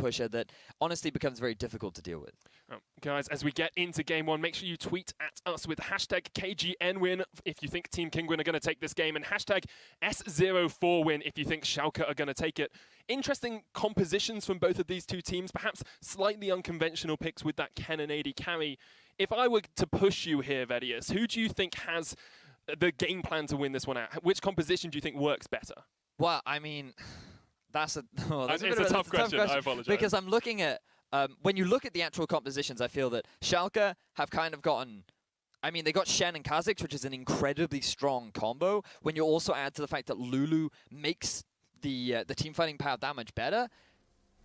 pusher that honestly becomes very difficult to deal with. Guys, as we get into game one, make sure you tweet at us with hashtag KGNWin if you think Team Kinguin are going to take this game, and hashtag S04Win if you think Schalke are going to take it. Interesting compositions from both of these two teams, perhaps slightly unconventional picks with that Ken and AD carry. If I were to push you here, Vedius, who do you think has the game plan to win this one out? Which composition do you think works better? Well, I mean, that's a tough question. I apologize. Because I'm looking at, when you look at the actual compositions, I feel that Schalke have kind of gotten, I mean, they got Shen and Kha'Zix, which is an incredibly strong combo. When you also add to the fact that Lulu makes the team fighting power that much better,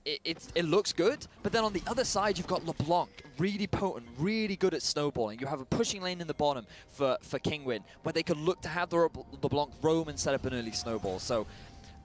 it looks good. But then on the other side, you've got LeBlanc, really potent, really good at snowballing. You have a pushing lane in the bottom for Kinguin, where they could look to have the LeBlanc roam and set up an early snowball. So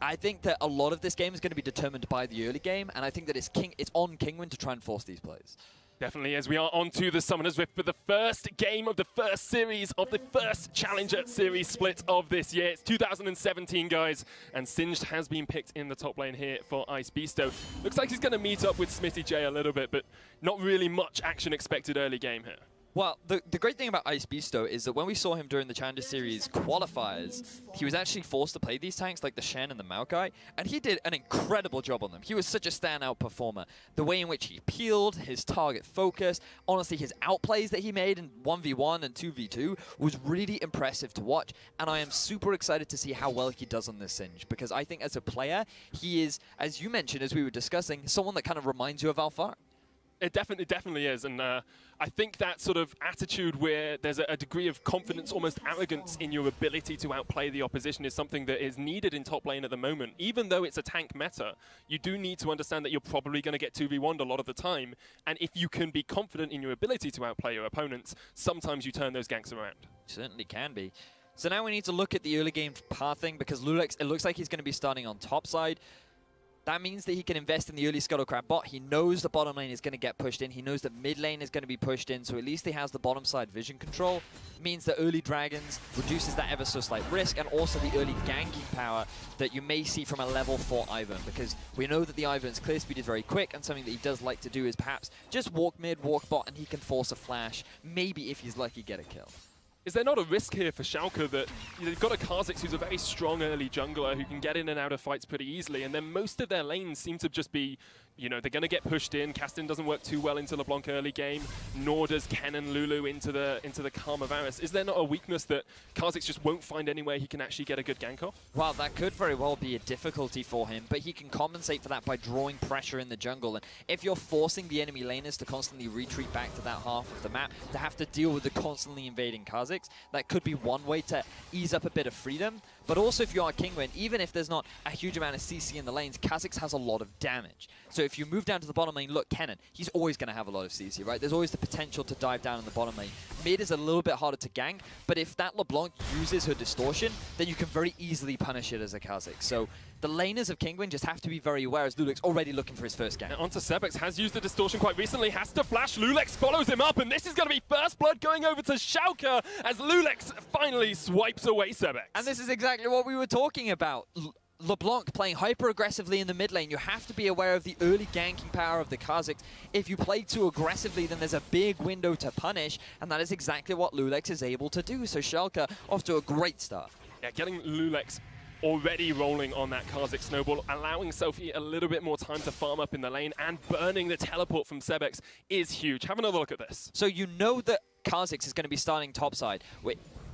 I think that a lot of this game is going to be determined by the early game, and I think that it's on Kinguin to try and force these plays. Definitely, as we are on to the Summoners Rift for the first game of the first series of the first Challenger Series split of this year. It's 2017, guys, and Singed has been picked in the top lane here for Ice Beasto. Looks like he's going to meet up with Smithy J a little bit, but not really much action expected early game here. Well, the great thing about Ice Beasto is that when we saw him during the Challenger Series qualifiers, he was actually forced to play these tanks like the Shen and the Maokai, and he did an incredible job on them. He was such a standout performer. The way in which he peeled, his target focus, honestly his outplays that he made in 1v1 and 2v2 was really impressive to watch, and I am super excited to see how well he does on this Singed, because I think as a player, he is, as you mentioned as we were discussing, someone that kind of reminds you of Alfar. It definitely is, and I think that sort of attitude where there's a degree of confidence, almost arrogance in your ability to outplay the opposition is something that is needed in top lane at the moment. Even though it's a tank meta, you do need to understand that you're probably going to get 2v1'd a lot of the time, and if you can be confident in your ability to outplay your opponents, sometimes you turn those ganks around. Certainly can be. So now we need to look at the early game pathing, because Lulex, it looks like he's going to be starting on top side. That means that he can invest in the early Scuttle Crab bot. He knows the bottom lane is going to get pushed in. He knows that mid lane is going to be pushed in, so at least he has the bottom side vision control. Means that early dragons reduces that ever so slight risk, and also the early ganking power that you may see from a level 4 Ivern, because we know that the Ivern's clear speed is very quick, and something that he does like to do is perhaps just walk mid, walk bot, and he can force a flash. Maybe if he's lucky, get a kill. Is there not a risk here for Schalke that they've got a Kha'Zix who's a very strong early jungler who can get in and out of fights pretty easily, and then most of their lanes seem to just be, you know, they're going to get pushed in. Castin doesn't work too well into LeBlanc early game, nor does Ken and Lulu into the Karma Varus. Is there not a weakness that Kha'Zix just won't find anywhere he can actually get a good gank off? Well, that could very well be a difficulty for him, but he can compensate for that by drawing pressure in the jungle. And if you're forcing the enemy laners to constantly retreat back to that half of the map, to have to deal with the constantly invading Kha'Zix, that could be one way to ease up a bit of freedom. But also if you are Kinguin, even if there's not a huge amount of CC in the lanes, Kha'Zix has a lot of damage. So if you move down to the bottom lane, look, Kennen, he's always going to have a lot of CC, right? There's always the potential to dive down in the bottom lane. Mid is a little bit harder to gank, but if that LeBlanc uses her distortion, then you can very easily punish it as a Kha'Zix. So the laners of Kinguin just have to be very aware, as Lulex already looking for his first gank. And onto Sebex, has used the distortion quite recently, has to flash. Lulex follows him up, and this is going to be first blood going over to Schalke as Lulex finally swipes away Sebex. And this is exactly what we were talking about. LeBlanc playing hyper-aggressively in the mid lane. You have to be aware of the early ganking power of the Kha'Zix. If you play too aggressively, then there's a big window to punish, and that is exactly what Lulex is able to do. So Schalke off to a great start. Yeah, getting Lulex already rolling on that Kha'Zix snowball, allowing Sophie a little bit more time to farm up in the lane, and burning the teleport from Sebex is huge. Have another look at this. So you know that Kha'Zix is going to be starting topside.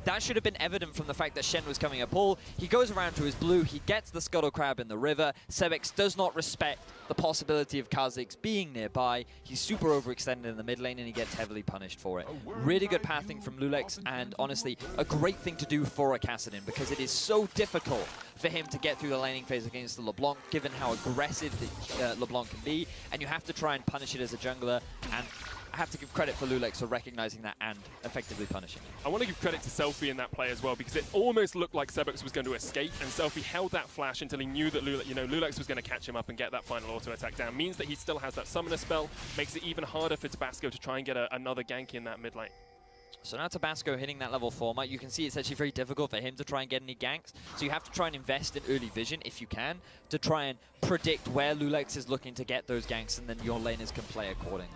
That should have been evident from the fact that Shen was coming up pull. He goes around to his blue, he gets the Scuttle Crab in the river. Sebex does not respect the possibility of Kha'Zix being nearby. He's super overextended in the mid lane and he gets heavily punished for it. Really good pathing from Lulex, and honestly, a great thing to do for a Kassadin, because it is so difficult for him to get through the laning phase against the LeBlanc, given how aggressive the LeBlanc can be, and you have to try and punish it as a jungler, and I have to give credit for Lulex for recognizing that and effectively punishing it. I want to give credit to Selfie in that play as well, because it almost looked like Sebex was going to escape, and Selfie held that flash until he knew that Lulex was going to catch him up and get that final auto attack down. Means that he still has that summoner spell, makes it even harder for Tabasco to try and get another gank in that mid lane. So now Tabasco hitting that level 4 mark. You can see it's actually very difficult for him to try and get any ganks. So you have to try and invest in early vision, if you can, to try and predict where Lulex is looking to get those ganks, and then your laners can play accordingly.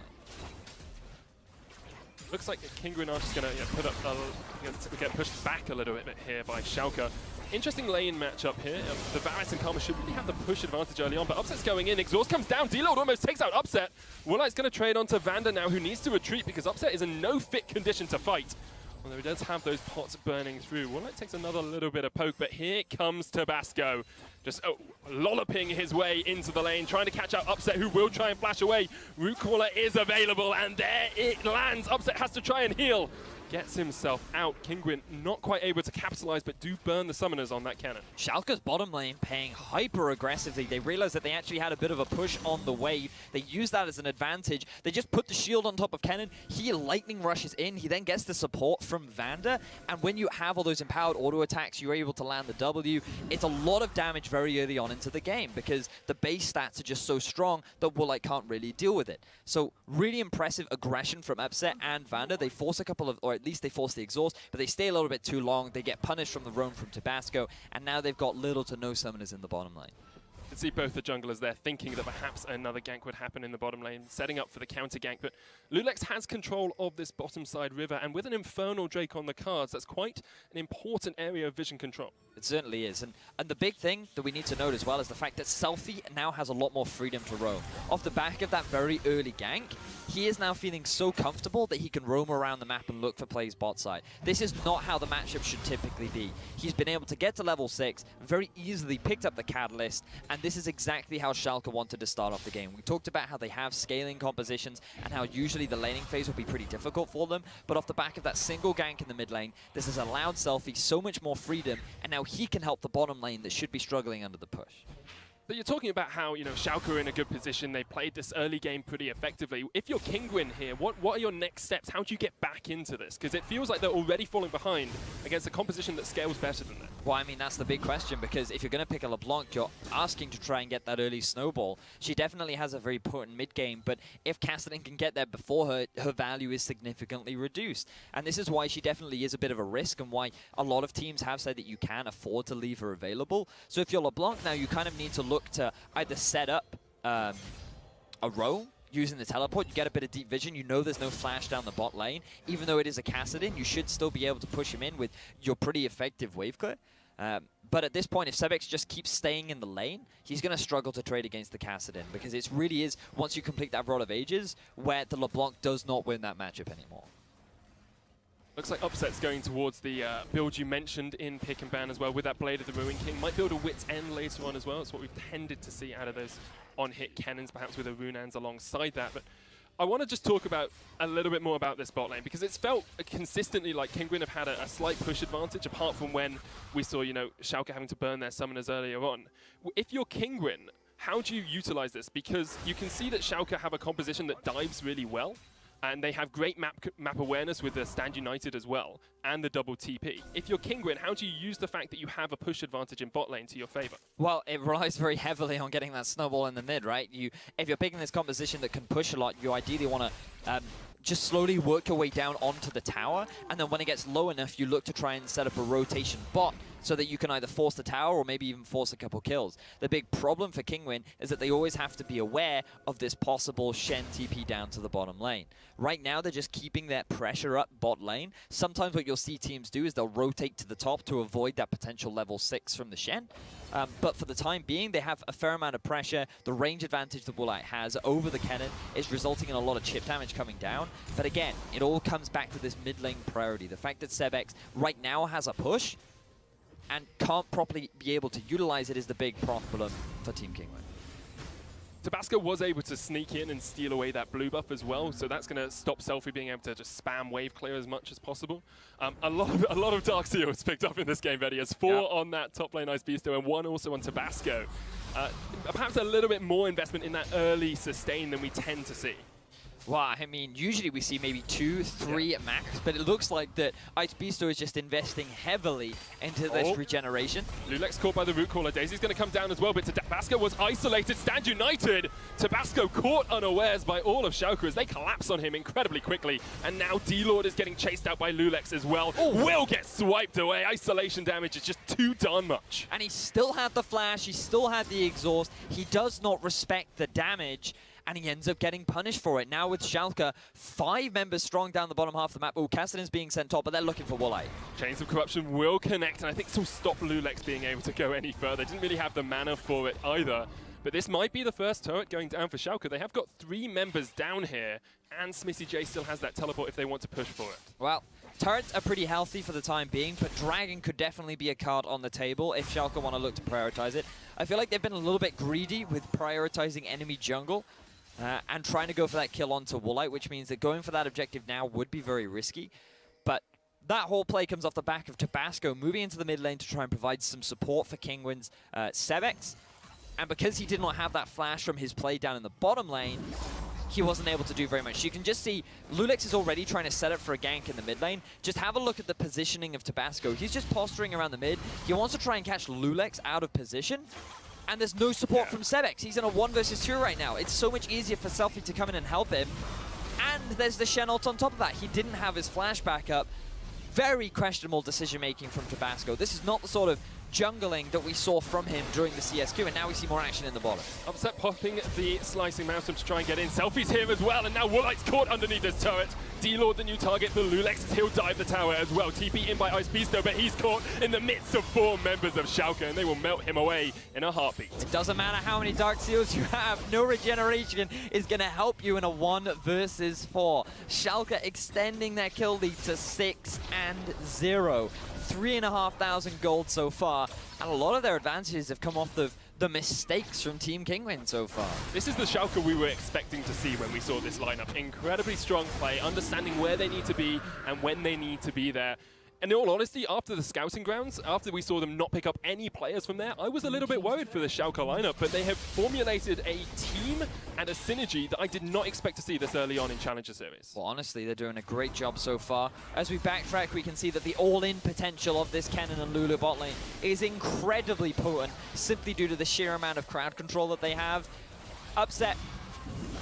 Looks like Kinguin are just going to put up, get pushed back a little bit here by Schalke. Interesting lane matchup here. The Varus and Karma should really have the push advantage early on, but Upset's going in. Exhaust comes down. D-Lord almost takes out Upset. Woolite's going to trade onto Vander now, who needs to retreat because Upset is in no fit condition to fight. Although he does have those pots burning through. Woolite takes another little bit of poke, but here comes Tabasco. Just lolloping his way into the lane, trying to catch out Upset, who will try and flash away. Root Caller is available, and there it lands. Upset has to try and heal. Gets himself out. Kinguin not quite able to capitalize, but do burn the summoners on that cannon. Schalke's bottom lane playing hyper aggressively. They realized that they actually had a bit of a push on the wave. They used that as an advantage. They just put the shield on top of Cannon. He lightning rushes in. He then gets the support from Vander. And when you have all those empowered auto attacks, you're able to land the W. It's a lot of damage very early on into the game because the base stats are just so strong that Woolite can't really deal with it. So really impressive aggression from Upset and Vander. They force a couple of, or at least they force the exhaust, but they stay a little bit too long. They get punished from the roam from Tabasco, and now they've got little to no summoners in the bottom lane. You can see both the junglers there thinking that perhaps another gank would happen in the bottom lane, setting up for the counter gank, but Lulex has control of this bottom side river, and with an Infernal Drake on the cards, that's quite an important area of vision control. It certainly is, and the big thing that we need to note as well is the fact that Selfie now has a lot more freedom to roam. Off the back of that very early gank, he is now feeling so comfortable that he can roam around the map and look for plays bot side. This is not how the matchup should typically be. He's been able to get to level 6, very easily picked up the Catalyst, and this is exactly how Schalke wanted to start off the game. We talked about how they have scaling compositions and how usually the laning phase will be pretty difficult for them, but off the back of that single gank in the mid lane, this has allowed Selfie so much more freedom, and now he can help the bottom lane that should be struggling under the push. But you're talking about how, Schalke are in a good position. They played this early game pretty effectively. If you're Kinguin here, what are your next steps? How do you get back into this? Because it feels like they're already falling behind against a composition that scales better than that. Well, I mean, that's the big question, because if you're going to pick a LeBlanc, you're asking to try and get that early snowball. She definitely has a very potent mid-game, but if Cassidy can get there before her, her value is significantly reduced. And this is why she definitely is a bit of a risk, and why a lot of teams have said that you can afford to leave her available. So if you're LeBlanc now, you kind of need to look to either set up a roam using the teleport. You get a bit of deep vision. You know there's no flash down the bot lane. Even though it is a Kassadin, you should still be able to push him in with your pretty effective wave clear. But at this point, if Sebex just keeps staying in the lane, he's going to struggle to trade against the Kassadin, because it really is, once you complete that Rod of Ages, where the LeBlanc does not win that matchup anymore. Looks like Upset's going towards the build you mentioned in Pick and Ban as well, with that Blade of the Ruin King. Might build a Wit's End later on as well. It's what we've tended to see out of those on-hit cannons, perhaps with a Runans alongside that. But I want to just talk about a little bit more about this bot lane, because it's felt consistently like Kinguin have had a slight push advantage, apart from when we saw, Schalke having to burn their summoners earlier on. If you're Kinguin, how do you utilize this? Because you can see that Schalke have a composition that dives really well, and they have great map awareness with the Stand United as well, and the double TP. If you're Kinguin, how do you use the fact that you have a push advantage in bot lane to your favor? Well, it relies very heavily on getting that snowball in the mid, right? If you're picking this composition that can push a lot, you ideally want to just slowly work your way down onto the tower, and then when it gets low enough, you look to try and set up a rotation bot so that you can either force the tower or maybe even force a couple kills. The big problem for Kinguin is that they always have to be aware of this possible Shen TP down to the bottom lane. Right now, they're just keeping that pressure up bot lane. Sometimes what you'll see teams do is they'll rotate to the top to avoid that potential level 6 from the Shen. But for the time being, they have a fair amount of pressure. The range advantage that Woolite has over the cannon is resulting in a lot of chip damage coming down. But again, it all comes back to this mid lane priority. The fact that Sebex right now has a push and can't properly be able to utilize it is the big problem for Team Kinguin. Tabasco was able to sneak in and steal away that blue buff as well, so that's going to stop Selfie being able to just spam wave clear as much as possible. A lot of Dark Seal was picked up in this game, Betty. As 4 on that top lane Ice Beasto and 1 also on Tabasco. Perhaps a little bit more investment in that early sustain than we tend to see. Well, I mean, usually we see maybe 2, 3 at max, but it looks like that Ice Beasto is just investing heavily into this regeneration. Lulex caught by the root caller. Daisy's going to come down as well, but Tabasco was isolated. Stand United! Tabasco caught unawares by all of Schalke as they collapse on him incredibly quickly. And now D-Lord is getting chased out by Lulex as well. Will get swiped away. Isolation damage is just too darn much. And he still had the flash, he still had the exhaust. He does not respect the damage, and he ends up getting punished for it. Now with Schalke, 5 members strong down the bottom half of the map. Oh, Kassadin's being sent top, but they're looking for Walleye. Chains of Corruption will connect, and I think this will stop Lulex being able to go any further. Didn't really have the mana for it either. But this might be the first turret going down for Schalke. They have got 3 members down here, and Smithy J still has that teleport if they want to push for it. Well, turrets are pretty healthy for the time being, but Dragon could definitely be a card on the table if Schalke want to look to prioritize it. I feel like they've been a little bit greedy with prioritizing enemy jungle. And trying to go for that kill onto Walleye, which means that going for that objective now would be very risky. But that whole play comes off the back of Tabasco moving into the mid lane to try and provide some support for Kinguin's Sebex. And because he did not have that flash from his play down in the bottom lane, he wasn't able to do very much. You can just see Lulex is already trying to set up for a gank in the mid lane. Just have a look at the positioning of Tabasco. He's just posturing around the mid. He wants to try and catch Lulex out of position. And there's no support from Sebex. He's in a 1 versus 2 right now. It's so much easier for Selfie to come in and help him. And there's the Shen ult on top of that. He didn't have his flash back up. Very questionable decision-making from Tabasco. This is not the sort of jungling that we saw from him during the CSQ, and now we see more action in the bottom. Upset popping the slicing mountain to try and get in. Selfie's here as well, and now Walleye's caught underneath this turret. D-Lord the new target for Lulex. He'll dive the tower as well. TP in by Ice Beasto, but he's caught in the midst of 4 members of Schalke, and they will melt him away in a heartbeat. It doesn't matter how many Dark Seals you have, no regeneration is going to help you in a 1 versus 4. Schalke extending their kill lead to 6-0. 3,500 gold so far, and a lot of their advantages have come off the mistakes from Team Kinguin so far. This is the Schalke we were expecting to see when we saw this lineup. Incredibly strong play, understanding where they need to be and when they need to be there. And in all honesty, after the scouting grounds, after we saw them not pick up any players from there, I was a little bit worried for the Schalke lineup, but they have formulated a team and a synergy that I did not expect to see this early on in Challenger Series. Well, honestly, they're doing a great job so far. As we backtrack, we can see that the all-in potential of this Kennen and Lulu bot lane is incredibly potent, simply due to the sheer amount of crowd control that they have. Upset,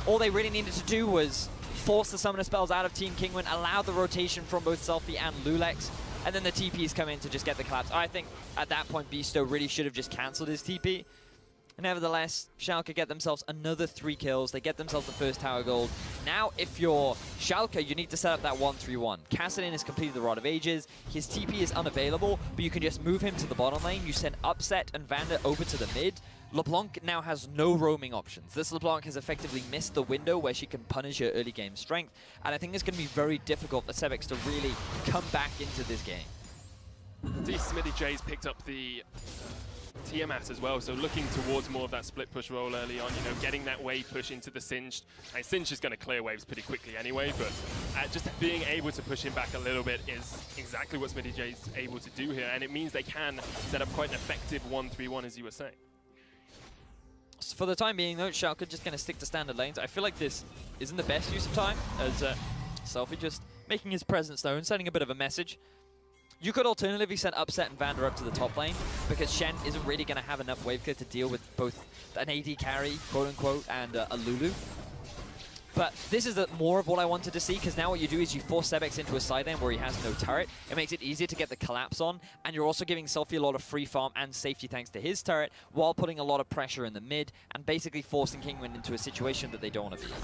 all they really needed to do was force the summoner spells out of Team Kinguin, allow the rotation from both Selfie and Lulex, and then the TPs come in to just get the collapse. I think at that point, Beasto really should have just cancelled his TP. Nevertheless, Schalke get themselves another 3 kills. They get themselves the first tower gold. Now, if you're Schalke, you need to set up that 1-3-1. Kassadin has completed the Rod of Ages. His TP is unavailable, but you can just move him to the bottom lane. You send Upset and Vander over to the mid. LeBlanc now has no roaming options. This LeBlanc has effectively missed the window where she can punish her early game strength, and I think it's going to be very difficult for Sebex to really come back into this game. See, Smithy J's picked up the Tiamat as well, so looking towards more of that split push role early on, you know, getting that wave push into the Singed. And Singed is going to clear waves pretty quickly anyway, but just being able to push him back a little bit is exactly what Smithy J's able to do here, and it means they can set up quite an effective 1-3-1, as you were saying. For the time being, though, Schalke just going to stick to standard lanes. I feel like this isn't the best use of time, as Selfie just making his presence known, sending a bit of a message. You could alternatively send Upset and Vander up to the top lane, because Shen isn't really going to have enough wave clear to deal with both an AD carry, quote-unquote, and a Lulu. But this is more of what I wanted to see, because now what you do is you force Sebex into a side lane where he has no turret. It makes it easier to get the collapse on, and you're also giving Selfie a lot of free farm and safety thanks to his turret, while putting a lot of pressure in the mid, and basically forcing Kinguin into a situation that they don't want to be in.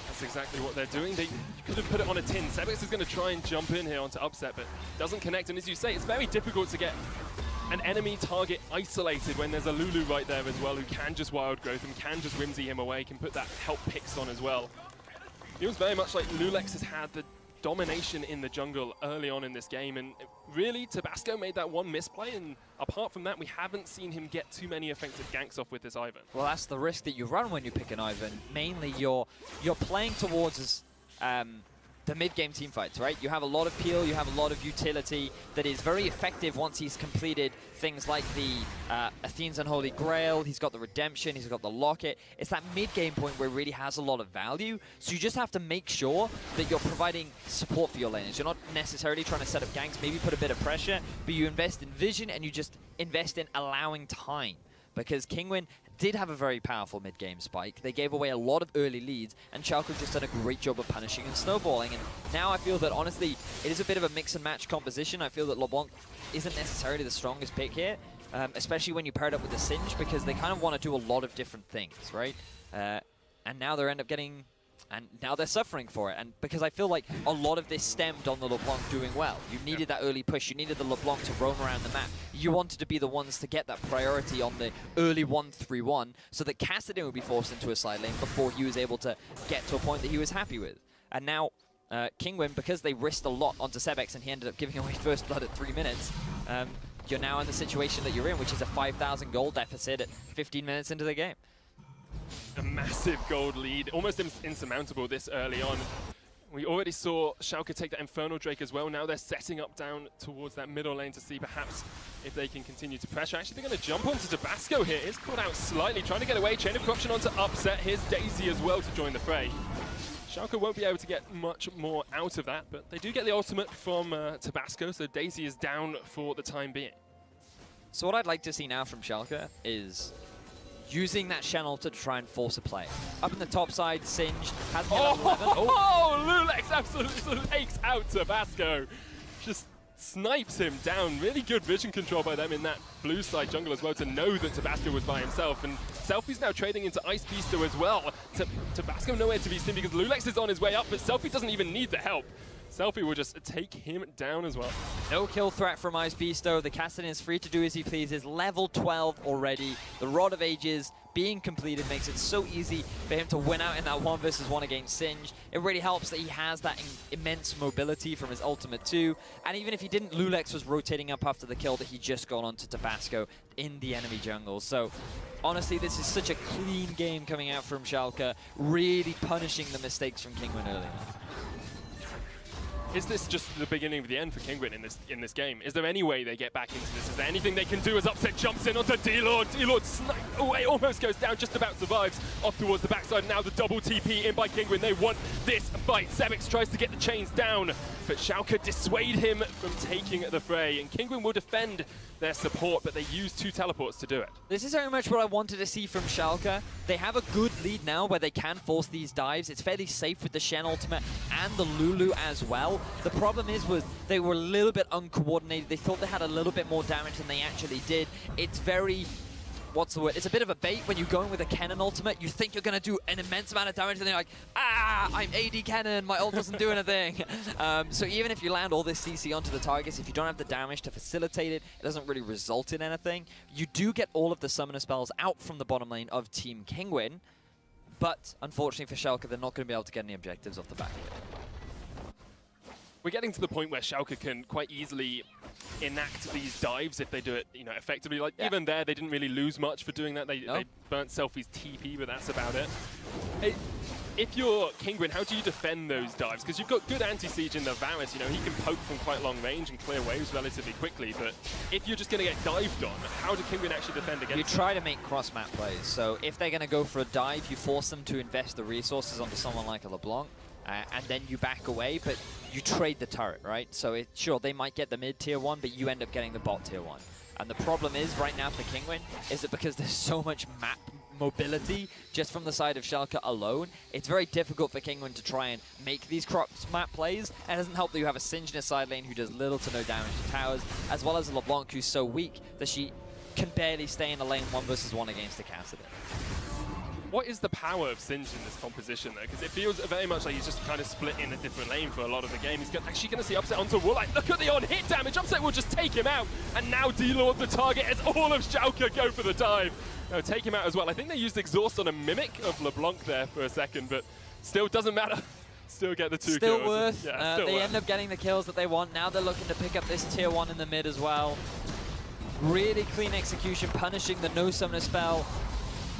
That's exactly what they're doing. They could have put it on a tin. Sebex is going to try and jump in here onto Upset, but doesn't connect, and as you say, it's very difficult to get an enemy target isolated when there's a Lulu right there as well who can just wild growth and can just whimsy him away, can put that help picks on as well. It was very much like Lulex has had the domination in the jungle early on in this game, and really Tabasco made that one misplay, and apart from that we haven't seen him get too many effective ganks off with this Ivern. Well, that's the risk that you run when you pick an Ivern. Mainly you're playing towards the mid-game team fights, right? You have a lot of peel, you have a lot of utility that is very effective once he's completed things like the Athene's Unholy Grail, he's got the Redemption, he's got the Locket. It's that mid-game point where it really has a lot of value, so you just have to make sure that you're providing support for your laners. You're not necessarily trying to set up ganks, maybe put a bit of pressure, but you invest in vision and you just invest in allowing time. Because Kinguin did have a very powerful mid-game spike. They gave away a lot of early leads, and Schalke just done a great job of punishing and snowballing. And now I feel that, honestly, it is a bit of a mix-and-match composition. I feel that LeBlanc isn't necessarily the strongest pick here, especially when you pair it up with the Singe, because they kind of want to do a lot of different things, right? And now they end up getting... And now they're suffering for it, and because I feel like a lot of this stemmed on the LeBlanc doing well. You needed that early push, you needed the LeBlanc to roam around the map. You wanted to be the ones to get that priority on the early 1-3-1, so that Kassadin would be forced into a side lane before he was able to get to a point that he was happy with. And now, Kinguin, because they risked a lot onto Sebex and he ended up giving away first blood at 3 minutes, you're now in the situation that you're in, which is a 5,000 gold deficit at 15 minutes into the game. A massive gold lead, almost insurmountable this early on. We already saw Schalke take that Infernal Drake as well. Now they're setting up down towards that middle lane to see perhaps if they can continue to pressure. Actually, they're going to jump onto Tabasco here. It's caught out slightly, trying to get away. Chain of Corruption onto Upset. Here's Daisy as well to join the fray. Schalke won't be able to get much more out of that, but they do get the ultimate from Tabasco, so Daisy is down for the time being. So what I'd like to see now from Schalke is using that Channel to try and force a play. Up in the top side, Singe has hit level 11. Oh, Lulex absolutely takes out Tabasco. Just snipes him down. Really good vision control by them in that blue side jungle as well to know that Tabasco was by himself. And Selfie's now trading into Ice Beasto as well. Tabasco nowhere to be seen because Lulex is on his way up, but Selfie doesn't even need the help. Selfie will just take him down as well. No kill threat from Ice Beasto. The Kassadin is free to do as he pleases. Level 12 already. The Rod of Ages being completed makes it so easy for him to win out in that 1v1 against Singe. It really helps that he has that immense mobility from his ultimate too. And even if he didn't, Lulex was rotating up after the kill that he just got onto Tabasco in the enemy jungle. So honestly, this is such a clean game coming out from Schalke, really punishing the mistakes from Kinguin early on. Is this just the beginning of the end for Kinguin in this game? Is there any way they get back into this? Is there anything they can do as Upset jumps in onto D-Lord? D-Lord sniped away, almost goes down, just about survives. Off towards the backside, now the double TP in by Kinguin. They want this fight. Sebex tries to get the chains down, but Schalke dissuade him from taking the fray. And Kinguin will defend their support, but they use 2 teleports to do it. This is very much what I wanted to see from Schalke. They have a good lead now where they can force these dives. It's fairly safe with the Shen ultimate and the Lulu as well. The problem was they were a little bit uncoordinated. They thought they had a little bit more damage than they actually did. It's very... what's the word? It's a bit of a bait when you go in with a Kennen ultimate. You think you're going to do an immense amount of damage, and then you're like, ah, I'm AD Kennen, my ult doesn't do anything. So even if you land all this CC onto the targets, if you don't have the damage to facilitate it, it doesn't really result in anything. You do get all of the summoner spells out from the bottom lane of Team Kinguin, but unfortunately for Schalke, they're not going to be able to get any objectives off the back of it. We're getting to the point where Schalke can quite easily enact these dives if they do it, you know, effectively. Like even there, they didn't really lose much for doing that. They burnt Selfie's TP, but that's about it. If you're Kinguin, how do you defend those dives? Because you've got good anti-siege in the Varus. You know, he can poke from quite long range and clear waves relatively quickly. But if you're just going to get dived on, how do Kinguin actually defend against You try to make cross-map plays. So if they're going to go for a dive, you force them to invest the resources onto someone like a LeBlanc. And then you back away, but you trade the turret, right? So sure, they might get the mid-tier 1, but you end up getting the bot-tier 1. And the problem is, right now for Kinguin, is that because there's so much map mobility just from the side of Schalke alone, it's very difficult for Kinguin to try and make these cross-map plays. And it doesn't help that you have a Singe in a side lane who does little to no damage to towers, as well as a LeBlanc who's so weak that she can barely stay in the lane 1v1 against the Kassadin. What is the power of Singe in this composition, though? Because it feels very much like he's just kind of split in a different lane for a lot of the game. He's actually going to see Upset onto Wall. Like, look at the on-hit damage. Upset will just take him out. And now D-Lord the target as all of Schalke go for the dive. No, take him out as well. I think they used Exhaust on a Mimic of LeBlanc there for a second, but still doesn't matter. Still get the 2 kills. Still worth. Yeah, still they worth. end up getting the kills that they want. Now they're looking to pick up this tier 1 in the mid as well. Really clean execution, punishing the no summoner spell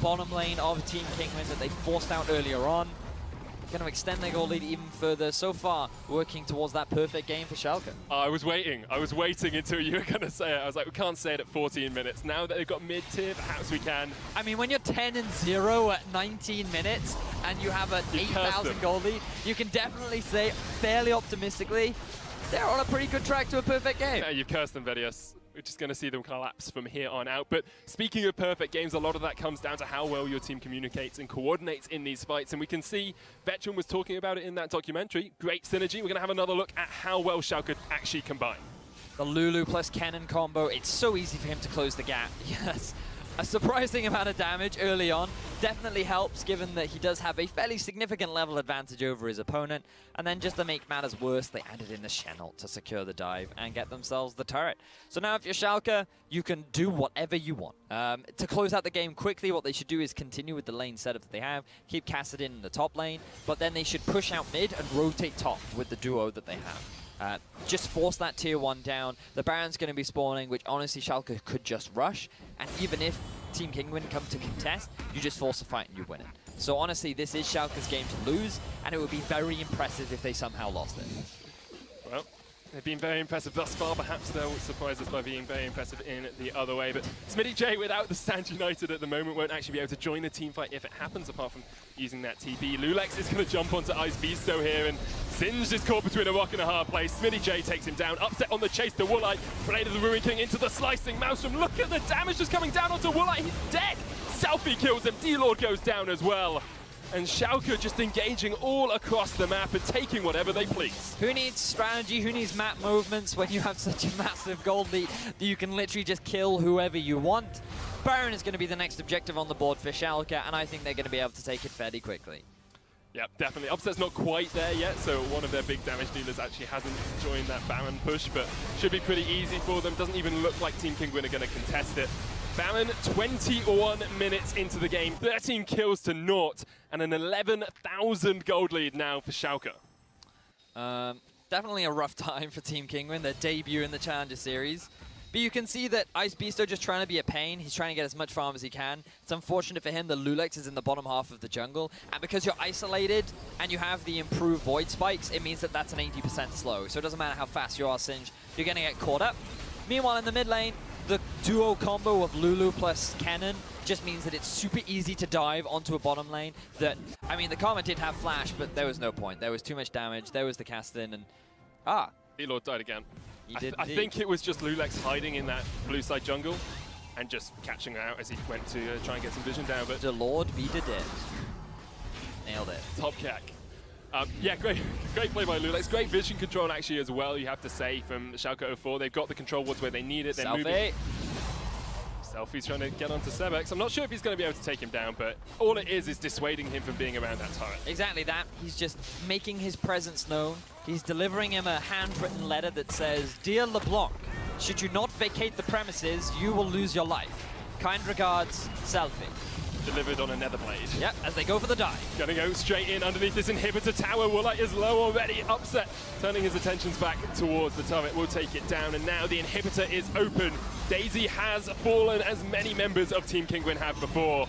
bottom lane of Team Kinguin that they forced out earlier on. going to extend their goal lead even further. So far, working towards that perfect game for Schalke. I was waiting until you were going to say it. I was like, we can't say it at 14 minutes. Now that they've got mid-tier, perhaps we can. I mean, when you're 10-0 at 19 minutes and you have an 8,000 goal lead, you can definitely say fairly optimistically, they're on a pretty good track to a perfect game. Yeah, you've cursed them, Vedius. We're just going to see them collapse from here on out. But speaking of perfect games, a lot of that comes down to how well your team communicates and coordinates in these fights. And we can see Veteran was talking about it in that documentary. Great synergy. We're going to have another look at how well Schalke actually combine. The Lulu plus Kennen combo, it's so easy for him to close the gap. Yes. A surprising amount of damage early on definitely helps, given that he does have a fairly significant level advantage over his opponent. And then just to make matters worse, they added in the Chenault to secure the dive and get themselves the turret. So now if you're Schalke, you can do whatever you want. To close out the game quickly, what they should do is continue with the lane setup that they have, keep Kassadin in the top lane, but then they should push out mid and rotate top with the duo that they have. Just force that tier 1 down. The Baron's going to be spawning, which honestly Schalke could just rush. And even if Team Kinguin come to contest, you just force a fight and you win it. So honestly, this is Schalke's game to lose, and it would be very impressive if they somehow lost it. Well, they've been very impressive thus far. Perhaps they'll surprise us by being very impressive in the other way. But Smitty J, without the Stand United at the moment, won't actually be able to join the team fight if it happens, apart from using that TP. Lulex is going to jump onto Ice Beasto here, and Singe is caught between a rock and a hard place. Smitty J takes him down. Upset on the chase to Woolite. Blade of the Ruin King into the slicing Maelstrom. Look at the damage just coming down onto Woolite. He's dead. Selfie kills him. D-Lord goes down as well. And Schalke just engaging all across the map and taking whatever they please. Who needs strategy? Who needs map movements when you have such a massive gold lead that you can literally just kill whoever you want? Baron is going to be the next objective on the board for Schalke, and I think they're going to be able to take it fairly quickly. Yeah, definitely. Upset's not quite there yet, so one of their big damage dealers actually hasn't joined that Baron push, but should be pretty easy for them. Doesn't even look like Team Kinguin are going to contest it. Baron, 21 minutes into the game, 13 kills to 0, and an 11,000 gold lead now for Schalke. Definitely a rough time for Team Kinguin, their debut in the Challenger Series. But you can see that Ice Beasto just trying to be a pain. He's trying to get as much farm as he can. It's unfortunate for him that Lulex is in the bottom half of the jungle. And because you're isolated and you have the improved Void Spikes, it means that that's an 80% slow. So it doesn't matter how fast you are, Singe, you're going to get caught up. Meanwhile, in the mid lane, the duo combo of Lulu plus Kennen just means that it's super easy to dive onto a bottom lane. That, I mean, the Karma did have flash, but there was no point. There was too much damage. There was the Kassadin, and D-Lord died again. I think it was just Lulex hiding in that blue side jungle and just catching her out as he went to try and get some vision down. But the Lord be the dead. Nailed it. Top cack. Yeah, great play by Lulex. Great vision control actually as well, you have to say, from Schalke 04. They've got the control wards where they need it. They're moving. Selfie's trying to get onto Sebex. I'm not sure if he's going to be able to take him down, but all it is dissuading him from being around that turret. Exactly that. He's just making his presence known. He's delivering him a handwritten letter that says, "Dear LeBlanc, should you not vacate the premises, you will lose your life. Kind regards, Selfie." Delivered on a nether blade. Yep, as they go for the dive. Gonna go straight in underneath this inhibitor tower. Woolite is low already. Upset, turning his attentions back towards the turret. Will take it down, and now the inhibitor is open. Daisy has fallen, as many members of Team Kinguin have before.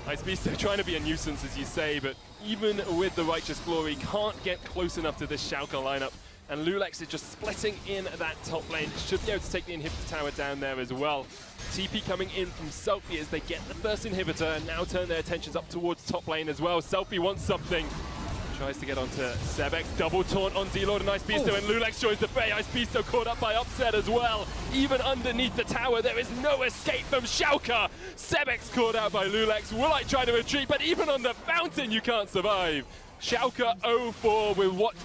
Ice Beasto trying to be a nuisance, as you say, but even with the Righteous Glory, can't get close enough to this Schalke lineup. And Lulex is just splitting in that top lane. Should be able to take the inhibitor tower down there as well. TP coming in from Selfie as they get the first inhibitor and now turn their attentions up towards top lane as well. Selfie wants something. Tries to get onto Sebex. Double taunt on D-Lord and Ice Beasto, and Lulex joins the fray. Ice Beasto caught up by Upset as well. Even underneath the tower, there is no escape from Schalke. Sebex caught out by Lulex. Woolite trying to retreat, but even on the fountain, you can't survive. Schalke 0-4 with what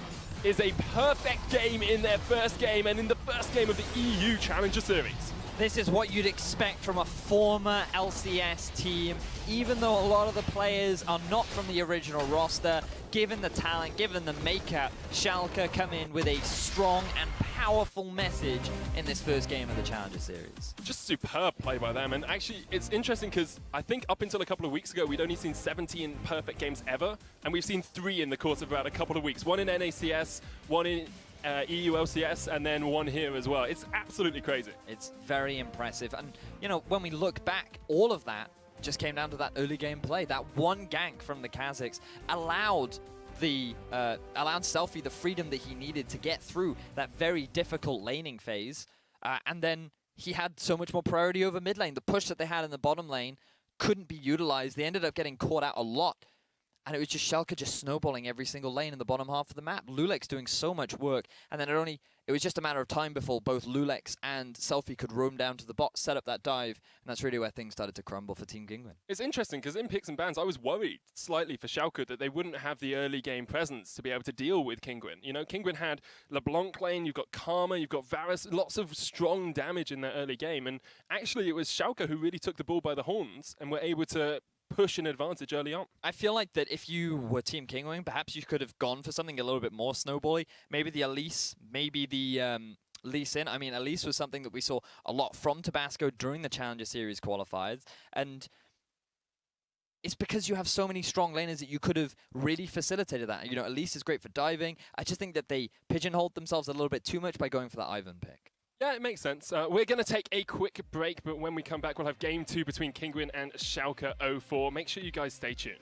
is a perfect game in their first game and in the first game of the EU Challenger Series. This is what you'd expect from a former LCS team, even though a lot of the players are not from the original roster. Given the talent, given the makeup, Schalke come in with a strong and powerful message in this first game of the Challenger Series. Just superb play by them, and actually it's interesting because I think up until a couple of weeks ago we'd only seen 17 perfect games ever, and we've seen 3 in the course of about a couple of weeks. One in NACS, one in EU LCS, and then one here as well. It's absolutely crazy. It's very impressive, and you know, when we look back, all of that just came down to that early game play. That one gank from the Kazakhs allowed the allowed Selfie the freedom that he needed to get through that very difficult laning phase, and then he had so much more priority over mid lane. The push that they had in the bottom lane couldn't be utilized. They ended up getting caught out a lot, and it was just Schalke just snowballing every single lane in the bottom half of the map. Lulex doing so much work, and then it was just a matter of time before both Lulex and Selfie could roam down to the bot, set up that dive, and that's really where things started to crumble for Team Kinguin. It's interesting because in picks and bans, I was worried slightly for Schalke that they wouldn't have the early game presence to be able to deal with Kinguin. You know, Kinguin had LeBlanc lane, you've got Karma, you've got Varus, lots of strong damage in their early game, and actually it was Schalke who really took the bull by the horns and were able to push an advantage early on. I feel like that if you were Team Kinguin, perhaps you could have gone for something a little bit more snowbally. Maybe the Elise, maybe the Lee Sin. I mean, Elise was something that we saw a lot from Tabasco during the Challenger Series qualifiers, and it's because you have so many strong laners that you could have really facilitated that. You know, Elise is great for diving. I just think that they pigeonholed themselves a little bit too much by going for that Ivan pick. Yeah, it makes sense. We're going to take a quick break, but when we come back, we'll have Game 2 between Kinguin and Schalke 04. Make sure you guys stay tuned.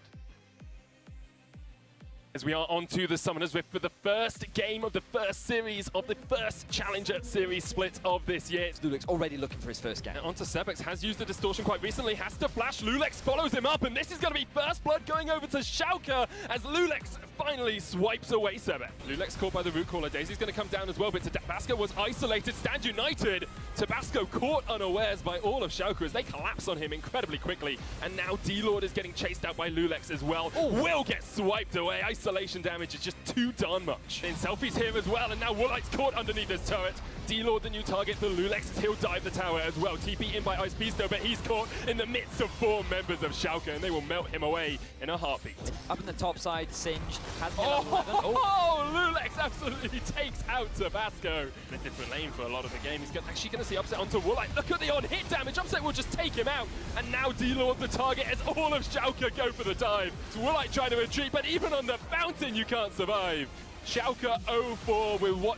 As we are on to the Summoners Rift for the first game of the first series of the first Challenger Series split of this year. Lulex already looking for his first game. And onto Sebex, has used the distortion quite recently, has to flash. Lulex follows him up, and this is going to be first blood going over to Schalke as Lulex finally swipes away Sebex. Lulex caught by the root caller. Daisy's going to come down as well, but Tabasco was isolated. Stand United. Tabasco caught unawares by all of Schalke as they collapse on him incredibly quickly. And now D-Lord is getting chased out by Lulex as well. Will get swiped away. Isolation damage is just too darn much. And Selfie's here as well, and now Woolite's caught underneath his turret. D-Lord the new target for Lulex. He'll dive the tower as well. TP in by Ice Beasto, but he's caught in the midst of 4 members of Schalke, and they will melt him away in a heartbeat. Up in the top side, Singed has Lulex absolutely takes out Tabasco. In a different lane for a lot of the game. He's actually going to see Upset onto Woolite. Look at the on-hit damage. Upset will just take him out. And now D-Lord the target as all of Schalke go for the dive. It's Woolite trying to retreat, but even on the fountain you can't survive. Schalke 04 with what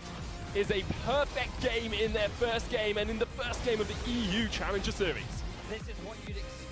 is a perfect game in their first game and in the first game of the EU Challenger Series. This is what you'd expect.